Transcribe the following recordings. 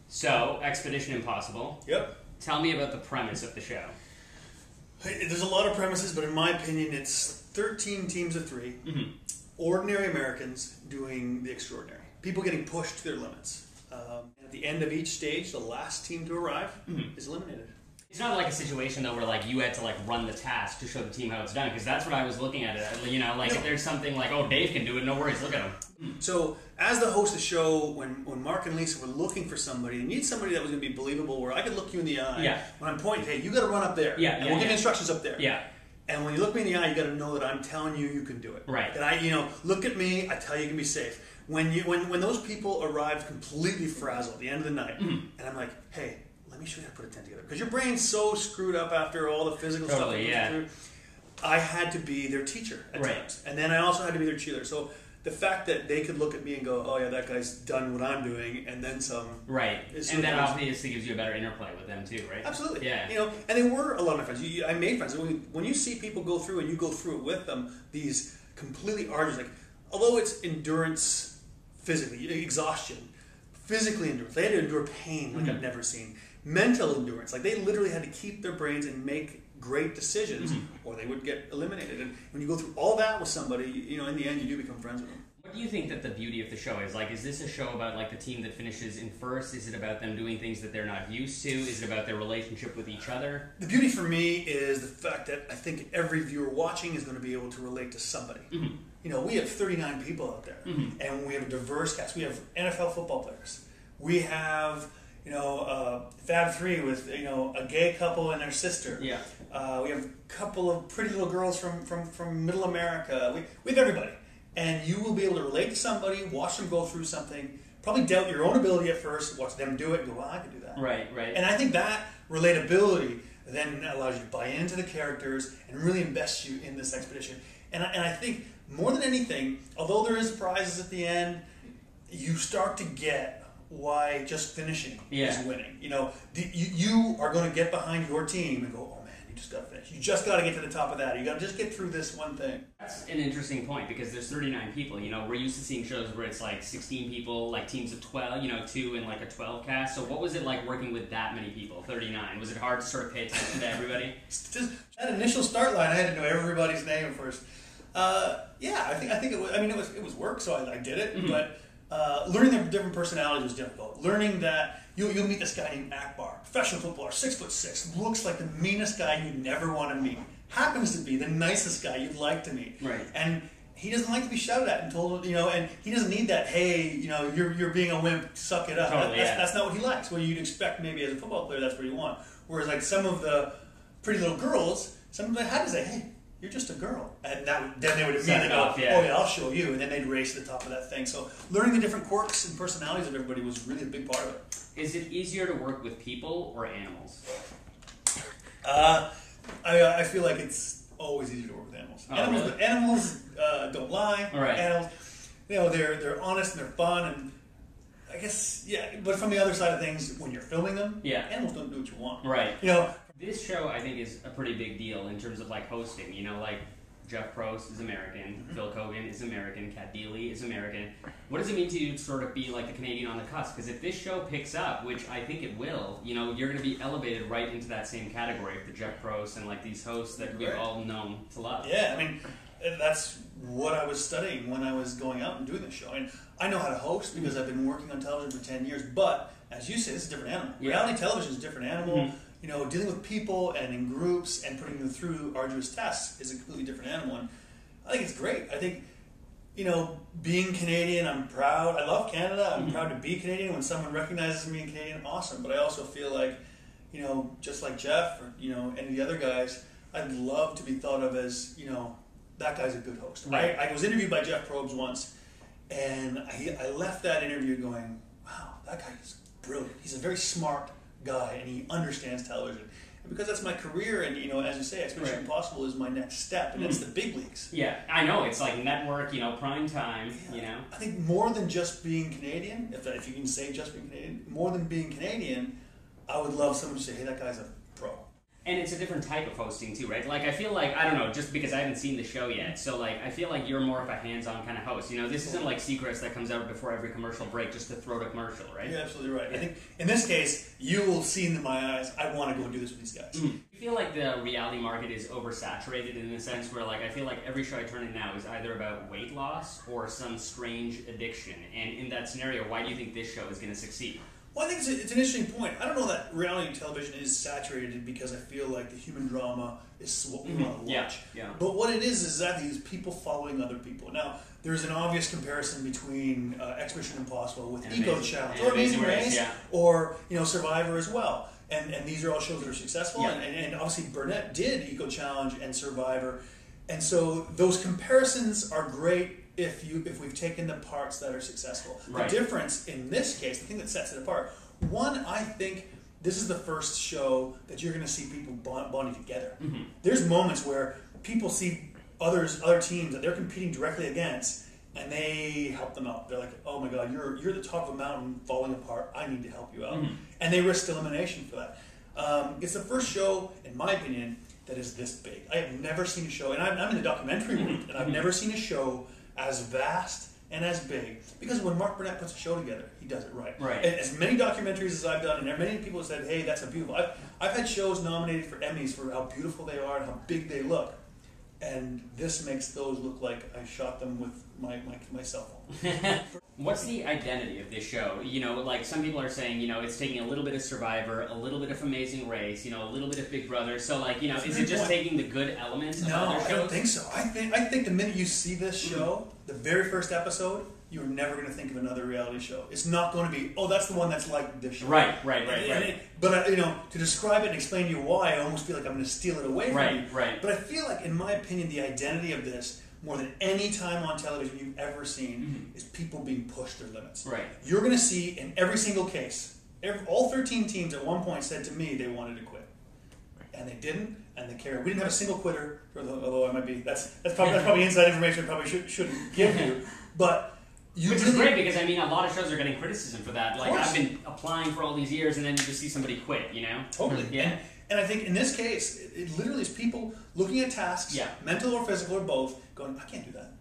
So, Expedition Impossible. Yep. Tell me about the premise of the show. There's a lot of premises, but in my opinion, it's 13 teams of 3. Mm-hmm. Ordinary Americans doing the extraordinary. People getting pushed to their limits. At the end of each stage, the last team to arrive is eliminated. It's not like a situation though where like you had to like run the task to show the team how it's done, because that's what I was looking at it. You know, like if there's something like, oh, Dave can do it, no worries, look at him. So as the host of the show, when Mark and Lisa were looking for somebody, they need somebody that was going to be believable, where I could look you in the eye. Yeah. When I'm pointing, hey, you got to run up there. Yeah. And we'll give you instructions up there. Yeah. And when you look me in the eye, you got to know that I'm telling you you can do it. Right. That I, look at me, I tell you can be safe. When those people arrived completely frazzled at the end of the night, and I'm like, hey, let me show you how to put a tent together. Because your brain's so screwed up after all the physical stuff. Yeah. I had to be their teacher at times. And then I also had to be their cheerleader. So the fact that they could look at me and go, oh yeah, that guy's done what I'm doing, and then some. Right. And that obviously gives you a better interplay with them too, right? Absolutely. Yeah. And they were a lot of my friends. I made friends. When you see people go through and you go through it with them, these completely arduous, like, although it's endurance physically, exhaustion, physically endurance, they had to endure pain like I've never seen. Mental endurance, like they literally had to keep their brains and make great decisions, or they would get eliminated. And when you go through all that with somebody, in the end, you do become friends with them. What do you think that the beauty of the show is? Like, is this a show about like the team that finishes in first? Is it about them doing things that they're not used to? Is it about their relationship with each other? The beauty for me is the fact that I think every viewer watching is going to be able to relate to somebody. We have 39 people out there, and we have a diverse cast. We have NFL football players. We have Fab Three with a gay couple and their sister. Yeah. We have a couple of pretty little girls from Middle America. We have everybody, and you will be able to relate to somebody, watch them go through something, probably doubt your own ability at first, watch them do it, and go, well, I can do that. Right. And I think that relatability then allows you to buy into the characters and really invest you in this expedition. And I think more than anything, although there is prizes at the end, you start to get why just finishing is winning. You are going to get behind your team and go, oh man, you just got to finish. You just got to get to the top of that. You got to just get through this one thing. That's an interesting point, because there's 39 people. We're used to seeing shows where it's like 16 people, like teams of 12, 2 in like a 12 cast. So what was it like working with that many people, 39? Was it hard to sort of pay attention to everybody? Just that initial start line, I had to know everybody's name at first. I think it was. I mean, it was work, so I did it, but. Learning their different personalities was difficult. Learning that you'll meet this guy named Akbar, professional footballer, 6'6", looks like the meanest guy you'd never want to meet. Happens to be the nicest guy you'd like to meet. Right. And he doesn't like to be shouted at and told, and he doesn't need that, hey, you're being a wimp, suck it up. Totally, that's not what he likes. What you'd expect maybe as a football player, that's what you want. Whereas like some of the pretty little girls, some of them had to say, hey, you're just a girl. And then they would immediately go, oh yeah, I'll show you. And then they'd race to the top of that thing. So learning the different quirks and personalities of everybody was really a big part of it. Is it easier to work with people or animals? I feel like it's always easier to work with animals. Animals don't lie. Right. Animals, they're honest and they're fun. And I guess, but from the other side of things, when you're filming them, animals don't do what you want. Right. This show, I think, is a pretty big deal in terms of like hosting. Like Jeff Probst is American, Phil Kogan is American, Kat Deely is American. What does it mean to you to sort of be like the Canadian on the cusp? Because if this show picks up, which I think it will, you're going to be elevated right into that same category of the Jeff Probst and like these hosts that we've all known to love. Yeah, I mean, that's what I was studying when I was going out and doing this show. And I know how to host because I've been working on television for 10 years. But as you say, it's a different animal. Reality television is a different animal. Dealing with people and in groups and putting them through arduous tests is a completely different animal. And I think it's great. I think, being Canadian, I'm proud. I love Canada. I'm proud to be Canadian. When someone recognizes me as Canadian, awesome. But I also feel like, just like Jeff or, any of the other guys, I'd love to be thought of as, that guy's a good host. Right. I was interviewed by Jeff Probst once, and I left that interview going, wow, that guy is brilliant. He's a very smart guy, and he understands television. And because that's my career, and as you say, Expedition Impossible is my next step, and it's the big leagues. Yeah, I know. It's like network, prime time, I think more than just being Canadian, if you can say just being Canadian, more than being Canadian, I would love someone to say, hey, that guy's a pro. And it's a different type of hosting too, right? Like, I feel like, I don't know, just because I haven't seen the show yet, so like, I feel like you're more of a hands-on kind of host. You know, this isn't like Seacrest that comes out before every commercial break just to throw to commercial, right? You're absolutely right. I think in this case, you will see in my eyes, I want to go and do this with these guys. Mm-hmm. I feel like the reality market is oversaturated in the sense where, like, I feel like every show I turn in now is either about weight loss or some strange addiction. And in that scenario, why do you think this show is going to succeed? Well, I think it's an interesting point. I don't know that reality television is saturated because I feel like the human drama is what we want to watch. Yeah. But what it is exactly is people following other people. Now, there's an obvious comparison between Expedition Impossible with Eco Challenge or Amazing Race or Survivor as well. And these are all shows that are successful. Yeah. And obviously Burnett did Eco Challenge and Survivor. And so those comparisons are great if we've taken the parts that are successful. Right. The difference in this case, the thing that sets it apart, one, I think this is the first show that you're going to see people bonding together. Mm-hmm. There's moments where people see other teams that they're competing directly against, and they help them out. They're like, "Oh my God, you're the top of a mountain falling apart. I need to help you out," and they risk elimination for that. It's the first show, in my opinion, that is this big. I have never seen a show, and I'm in the documentary world, and I've never seen a show as vast and as big, because when Mark Burnett puts a show together, he does it right. Right. As many documentaries as I've done, and many people have said, "Hey, that's a beautiful." I've had shows nominated for Emmys for how beautiful they are and how big they look, and this makes those look like I shot them with my cell phone. What's the identity of this show? You know, like some people are saying, it's taking a little bit of Survivor, a little bit of Amazing Race, a little bit of Big Brother. So, like, is it just taking the good elements of other shows? No, I don't think so. I think the minute you see this show, the very first episode, you're never going to think of another reality show. It's not going to be, oh, that's the one that's like this show. Right. But, to describe it and explain to you why, I almost feel like I'm going to steal it away from you. Right. But I feel like, in my opinion, the identity of this, more than any time on television you've ever seen, is people being pushed their limits. Right. You're going to see, in every single case, all 13 teams at one point said to me they wanted to quit. And they didn't, and they carried. We didn't have a single quitter, although I might be, that's probably inside information I probably shouldn't give you. But which is great, because a lot of shows are getting criticism for that. Like, I've been applying for all these years, and then you just see somebody quit, Totally. Yeah. And I think in this case, it literally is people looking at tasks, mental or physical or both, going, I can't do that.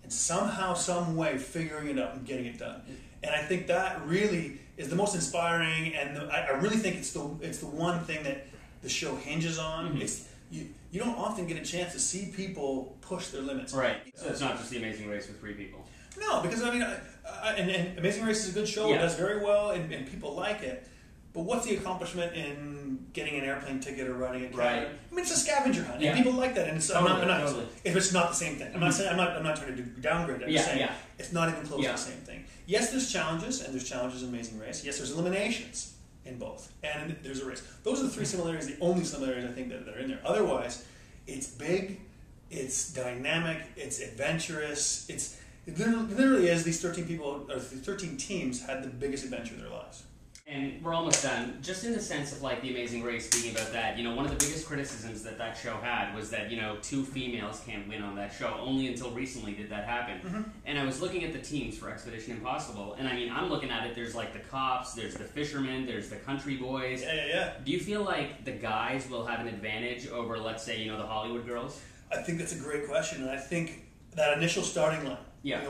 And somehow, some way, figuring it out and getting it done. And I think that really is the most inspiring, and I really think it's the one thing that the show hinges on. Mm-hmm. It's you don't often get a chance to see people push their limits. Right. So it's not just The Amazing Race with 3 people. No, because and Amazing Race is a good show. Yeah. It does very well, and people like it. But what's the accomplishment in getting an airplane ticket or riding a car? Right. It's a scavenger hunt, Yeah. and people like that. And it's Totally. if it's not the same thing. I'm not saying I'm not trying to downgrade it. I'm just saying it's not even close to the same thing. Yes, there's challenges, and there's challenges in Amazing Race. Yes, there's eliminations in both, and there's a race. Those are the 3 similarities, the only similarities I think that are in there. Otherwise, it's big, it's dynamic, it's adventurous. It literally is. These 13 people, or 13 teams, had the biggest adventure of their lives. And we're almost done. Just in the sense of like The Amazing Race, speaking about that, one of the biggest criticisms that show had was that, 2 females can't win on that show. Only until recently did that happen. Mm-hmm. And I was looking at the teams for Expedition Impossible, and I'm looking at it, there's like the cops, there's the fishermen, there's the country boys. Yeah. Do you feel like the guys will have an advantage over, let's say, the Hollywood girls? I think that's a great question, and I think that initial starting line,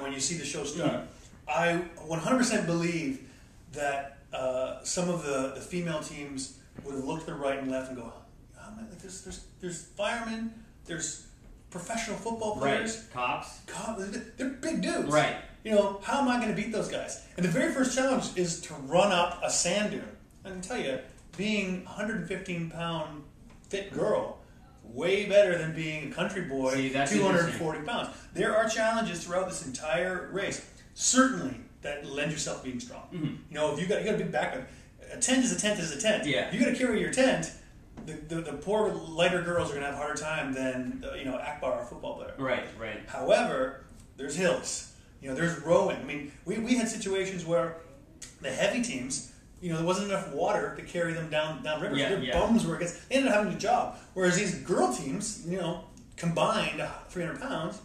when you see the show start, I 100% believe that some of the female teams would have looked to the right and left and go, oh, man, there's firemen, there's professional football players, cops, they're big dudes, right? How am I going to beat those guys? And the very first challenge is to run up a sand dune. I can tell you, being a 115-pound fit girl, way better than being a country boy, 240 pounds. There are challenges throughout this entire race. Certainly, that lend yourself to being strong. Mm-hmm. If you got a big backpack, a tent is a tent is a tent. Yeah. If you got to carry your tent, the poor lighter girls are going to have a harder time than Akbar, a football player. Right. However, there's hills. There's rowing. We had situations where the heavy teams, there wasn't enough water to carry them down rivers. Their bums were against. They ended up having a job. Whereas these girl teams, combined 300 pounds.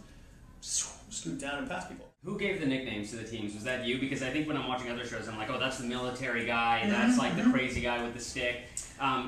scoot down and pass people. Who gave the nicknames to the teams? Was that you? Because I think when I'm watching other shows, I'm like, oh, that's the military guy. That's like the crazy guy with the stick.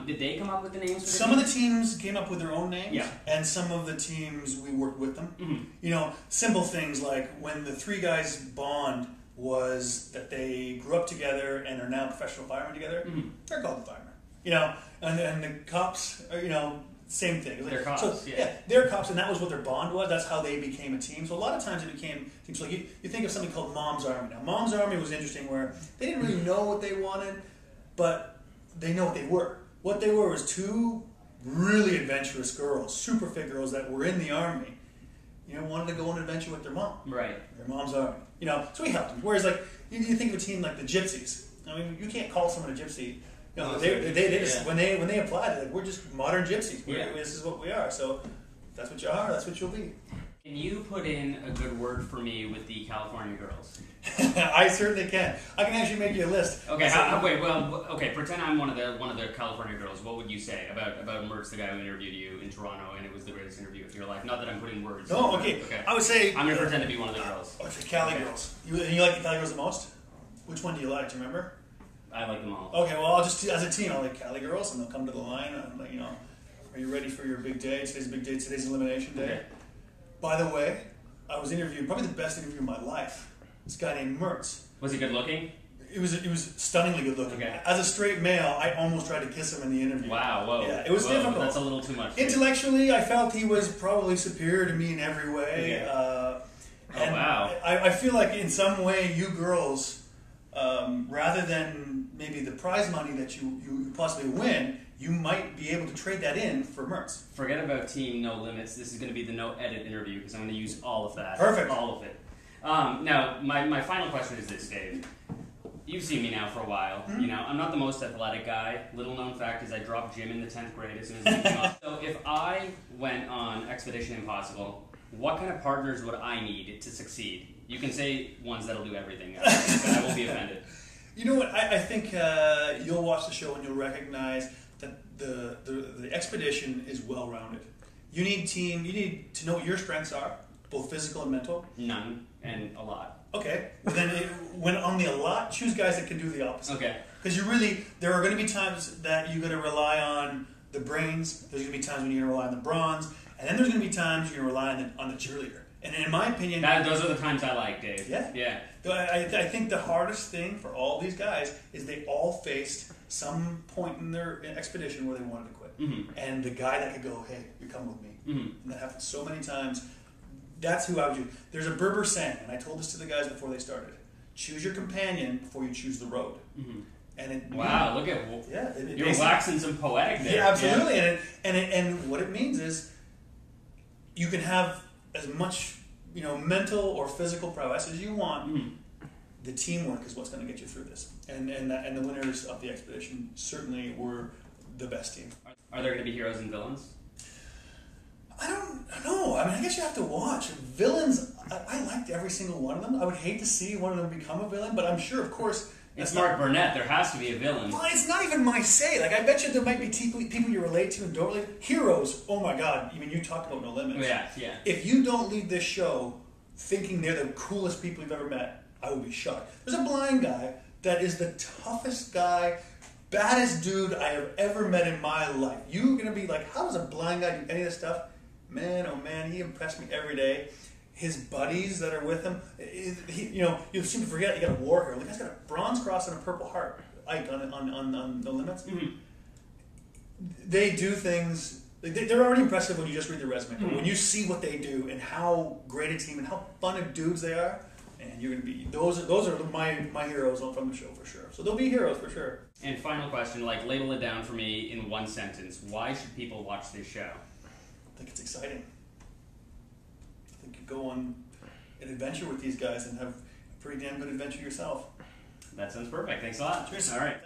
Did they come up with the names? For some of the teams came up with their own names, yeah. And some of the teams we worked with them. Mm-hmm. You know, simple things like when the three guys bond was that they grew up together and are now professional firemen together. Mm-hmm. They're called the firemen. You know, and the cops are, you know, same thing. They're cops, so, yeah. They're cops, and that was what their bond was. That's how they became a team. So a lot of times it became teams. Like you think of something called Mom's Army. Now, Mom's Army was interesting where they didn't really know what they wanted, but they know what they were. What they were was two really adventurous girls, super fit girls that were in the Army, you know, wanted to go on an adventure with their mom. Right. Their Mom's Army. You know, so we helped them. Whereas, like, you think of a team like the Gypsies. I mean, you can't call someone a gypsy. You know, they just, when they applied, they're like, we're just modern gypsies. This is what we are. So if that's what you are, that's what you'll be. Can you put in a good word for me with the California girls? I certainly can. I can actually make you a list. Okay, pretend I'm one of the California girls. What would you say about Murtz, the guy who interviewed you in Toronto, and it was the greatest interview of your life? Not that I'm putting words. No, okay. I would say I'm going to pretend to be one of the girls. I would say Cali girls. You like the Cali girls the most? Which one do you like? Do you remember? I like them all. Okay, well, I'll just, as a team, I'll like Cali girls, and they'll come to the line, and like, you know, are you ready for your big day? Today's a big day. Today's elimination day. Okay. By the way, I was interviewed, probably the best interview of my life. This guy named Murtz. Was he good looking? It was stunningly good looking. Okay. As a straight male, I almost tried to kiss him in the interview. Wow, whoa. Yeah, it was difficult. That's a little too much. Intellectually, I felt he was probably superior to me in every way. Okay. And wow. I feel like in some way, you girls, rather than maybe the prize money that you possibly win, you might be able to trade that in for Murtz. Forget about Team No Limits. This is going to be the no edit interview because I'm going to use all of that. Perfect. All of it. Now, my final question is this, Dave. You've seen me now for a while. Mm-hmm. You know, I'm not the most athletic guy. Little known fact is I dropped gym in the 10th grade as soon as I came up. So if I went on Expedition Impossible, what kind of partners would I need to succeed? You can say ones that'll do everything, but I won't be offended. You know what? I think you'll watch the show and you'll recognize that the expedition is well-rounded. You need to know what your strengths are, both physical and mental. None, and a lot. Okay. Well, then when on the a lot, choose guys that can do the opposite. Okay. Because there are going to be times that you're going to rely on the brains. There's going to be times when you're going to rely on the bronze, and then there's going to be times you're going to rely on the cheerleader. And in my opinion, those are the times I like, Dave. Yeah. Yeah. I think the hardest thing for all these guys is they all faced some point in their expedition where they wanted to quit. Mm-hmm. And the guy that could go, hey, you come with me. Mm-hmm. And that happens so many times. That's who I would choose. There's a Berber saying, and I told this to the guys before they started. Choose your companion before you choose the road. Mm-hmm. And wow, look at you're waxing some poetic there. Yeah, absolutely. Yeah. And what it means is you can have as much mental or physical prowess as you want. Mm-hmm. The teamwork is what's going to get you through this. And the winners of the expedition certainly were the best team. Are there going to be heroes and villains? I don't know. I mean, I guess you have to watch. Villains, I liked every single one of them. I would hate to see one of them become a villain, but I'm sure, of course... It's Mark Burnett. There has to be a villain. Well, it's not even my say. Like, I bet you there might be people you relate to and don't relate. Heroes, oh my God. I mean, you talked about No Limits. Yeah. If you don't leave this show thinking they're the coolest people you've ever met, I would be shocked. There's a blind guy that is the toughest guy, baddest dude I have ever met in my life. You're going to be like, how does a blind guy do any of this stuff? Man, oh man, he impressed me every day. His buddies that are with him, you seem to forget he got a war hero. The guy's got a bronze cross and a purple heart. Ike on No Limits. Mm-hmm. They do things. They're already impressive when you just read their resume. Mm-hmm. But when you see what they do and how great a team and how fun of dudes they are, and you're gonna be those are my heroes from the show for sure. So they'll be heroes for sure. And final question, label it down for me in one sentence. Why should people watch this show? I think it's exciting. I think you go on an adventure with these guys and have a pretty damn good adventure yourself. That sounds perfect. Thanks a lot. Cheers. All right.